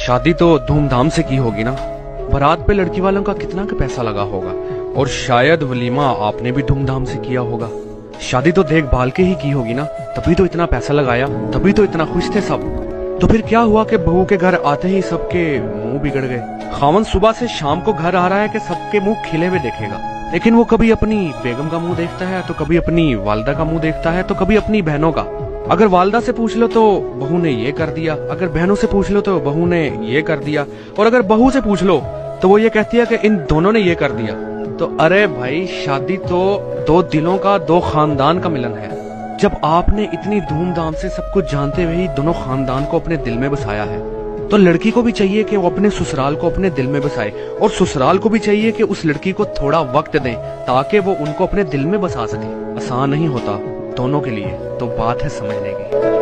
शादी तो धूमधाम से की होगी ना। बारात पे लड़की वालों का कितना का पैसा लगा होगा, और शायद वलीमा आपने भी धूमधाम से किया होगा। शादी तो देखभाल के ही की होगी ना, तभी तो इतना पैसा लगाया, तभी तो इतना खुश थे सब। तो फिर क्या हुआ कि बहू के घर आते ही सबके मुंह बिगड़ गए। खावन सुबह से शाम को घर आ रहा है कि सबके मुंह खिले हुए देखेगा, लेकिन वो कभी अपनी बेगम का मुंह देखता है, तो कभी अपनी वालदा का मुंह देखता है, तो कभी अपनी बहनों का। अगर वालदा से पूछ लो तो बहू ने ये कर दिया, अगर बहनों से पूछ लो तो बहू ने ये कर दिया, और अगर बहू से पूछ लो तो वो ये कहती है कि इन दोनों ने ये कर दिया। तो अरे भाई, शादी तो दो दिलों का, दो खानदान का मिलन है। जब आपने इतनी धूमधाम से सब कुछ जानते हुए ही दोनों खानदान को अपने दिल में बसाया है, तो लड़की को भी चाहिए कि वो अपने ससुराल को अपने दिल में बसाए, और ससुराल को भी चाहिए कि उस लड़की को थोड़ा वक्त दें ताकि वो उनको अपने दिल में बसा सके। आसान नहीं होता दोनों के लिए, तो बात है समझने की।